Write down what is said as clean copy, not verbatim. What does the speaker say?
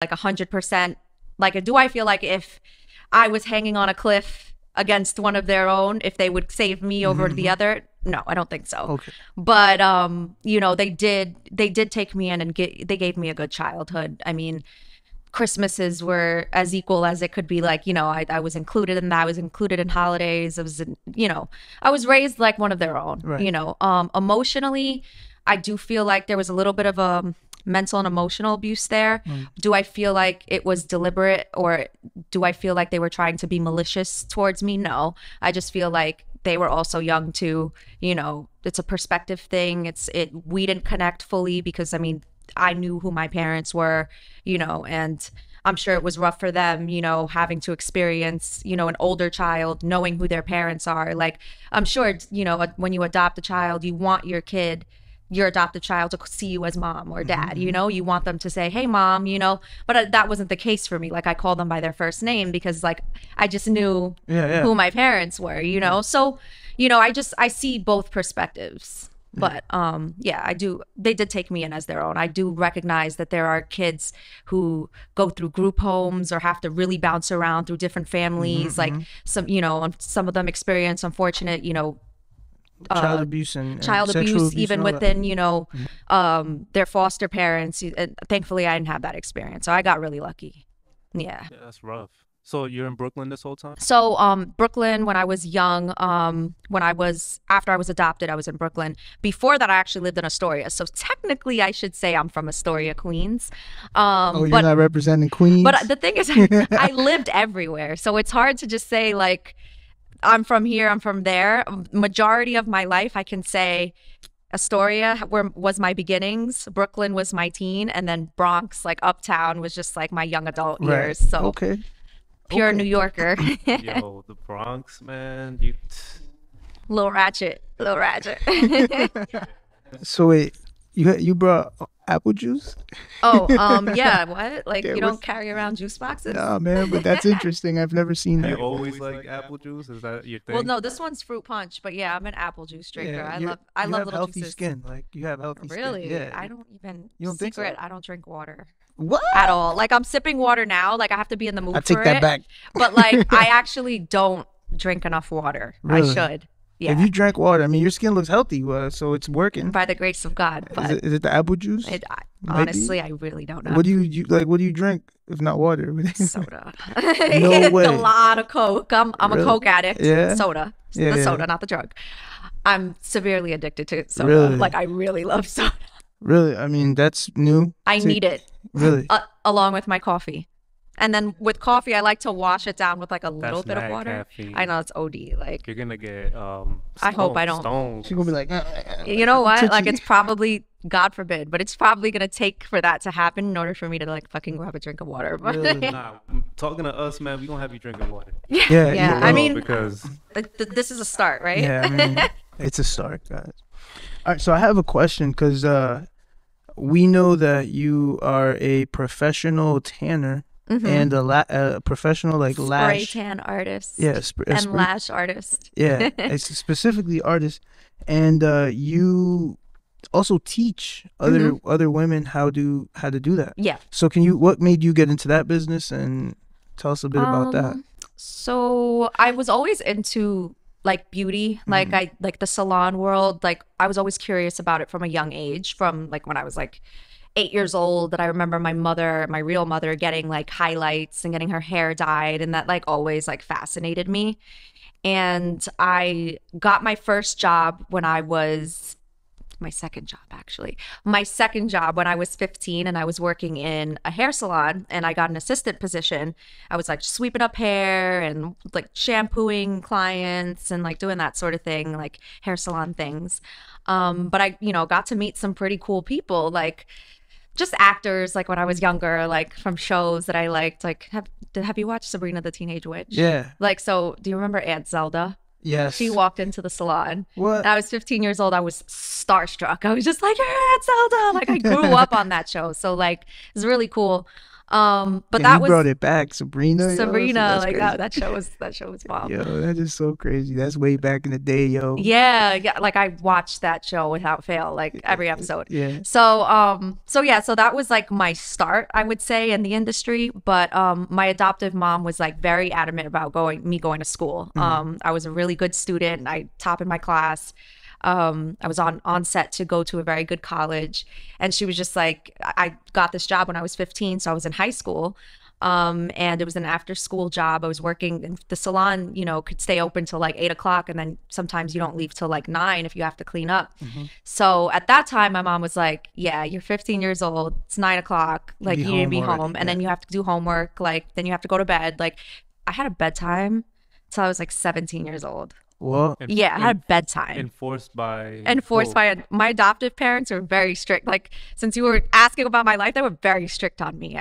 like 100%. Like, do I feel like if I was hanging on a cliff against one of their own, if they would save me over the other? No, I don't think so. Okay. But you know, they did take me in and they gave me a good childhood. I mean, Christmases were as equal as it could be. Like, you know, I was included in that. I was included in holidays. I was, you know, I was raised like one of their own. Right. You know, emotionally, I do feel like there was a little bit of a mental and emotional abuse there. Do I feel like it was deliberate, or do I feel like they were trying to be malicious towards me? No, I just feel like they were also young too. You know, it's a perspective thing. We didn't connect fully because, I mean, I knew who my parents were, you know, and I'm sure it was rough for them, you know, having to experience, you know, an older child, knowing who their parents are. Like, I'm sure, you know, when you adopt a child, you want your adopted child to see you as mom or dad, you know, you want them to say, hey, mom, you know, but that wasn't the case for me. Like, I called them by their first name because, like, I just knew who my parents were, you know? So, you know, I see both perspectives. But yeah, they did take me in as their own. I do recognize that there are kids who go through group homes or have to really bounce around through different families. Like, some, you know, some of them experience unfortunate, you know, child abuse and child sexual abuse even within, you know, their foster parents. And thankfully, I didn't have that experience, so I got really lucky. Yeah. Yeah, that's rough. So you're in Brooklyn this whole time? So Brooklyn, when I was young, after I was adopted, I was in Brooklyn. Before that, I actually lived in Astoria. So technically, I should say I'm from Astoria, Queens. You're not representing Queens? But the thing is, I lived everywhere. So it's hard to just say, like, I'm from here, I'm from there. Majority of my life, I can say Astoria was my beginnings, Brooklyn was my teen, and then Bronx, like uptown, was just like my young adult years. So pure New Yorker. Yo, the Bronx, man. Little ratchet. So wait, you brought apple juice? Oh, yeah, what? Like, you don't carry around juice boxes? No, man, but that's interesting. I've never seen that. You always like apple juice? Is that your thing? Well, no, this one's fruit punch, but yeah, I'm an apple juice drinker. Yeah, I love little healthy juices. skin. Like, you have healthy Really? skin. Yeah. I don't even, You don't think so? I don't drink water. What? At all. Like, I'm sipping water now. Like, I have to be in the mood I take for that it. back. But like, I actually don't drink enough water. Really? I should. Yeah. If you drank water, I mean, your skin looks healthy, so it's working. By the grace of God. But Is it the apple juice? Honestly, I really don't know. What do you like? What do you drink if not water? Soda. No way. A lot of Coke. I'm Really? a Coke addict. Yeah? Soda. Yeah, The yeah. soda, not the drug. I'm severely addicted to soda. Really? Like, I really love soda. Really? I mean, that's new. I need it. Really? Along with my coffee. And then with coffee, I like to wash it down with like a little bit of mad water. caffeine. I know it's OD. Like, You're gonna get I hope I don't. stoned. She's gonna be like, you know what? Like, Tipsy. it's probably, God forbid, but it's probably gonna take for that to happen in order for me to like fucking grab a drink of water. But Really? Nah, talking to us, man, we gonna have you drinking water. Yeah, yeah. you I will, mean, because this is a start, right? Yeah, I mean, it's a start, guys. All right, so I have a question because we know that you are a professional tanner and a professional like Spray lash. tan artist. Yeah, And lash artist. Yeah, it's specifically artists, and you also teach other women how to do that. Yeah. So what made you get into that business, and tell us a bit about that? So I was always into like beauty, like I like the salon world. Like, I was always curious about it from a young age, from like when I was like 8 years old, that I remember my real mother getting like highlights and getting her hair dyed, and that like always like fascinated me. And I got my first job when I was my second job when I was 15, and I was working in a hair salon, and I got an assistant position. I was like sweeping up hair and like shampooing clients and like doing that sort of thing, like hair salon things. But I, you know, got to meet some pretty cool people, like just actors, like when I was younger, like from shows that I liked. Like, have you watched Sabrina the Teenage Witch? Yeah. Like, so do you remember Aunt Zelda? Yes. She walked into the salon. What? And I was 15 years old. I was starstruck. I was just like, you're Aunt Zelda. Like, I grew up on that show. So like, it's really cool. But And that you was brought it back, Sabrina. Sabrina. That's Like crazy. that show was bomb. Yo, that is so crazy. That's way back in the day, yo. Yeah, like I watched that show without fail, like every episode. Yeah. So yeah, so that was like my start, I would say, in the industry. But my adoptive mom was like very adamant about going to school. I was a really good student. I top in my class. I was on set to go to a very good college, and she was just like, I got this job when I was 15, so I was in high school. And it was an after school job. I was working in the salon, could stay open till like 8 o'clock. And then sometimes you don't leave till like 9 if you have to clean up. So at that time, my mom was like, yeah, you're 15 years old. It's 9 o'clock. Like Be you need to be home home. already, And then you have to do homework. Like then you have to go to bed. Like I had a bedtime till I was like 17 years old. Well, Yeah, I had a bedtime. Enforced by Enforced who? by my adoptive parents are very strict. Like since you were asking about my life, they were very strict on me.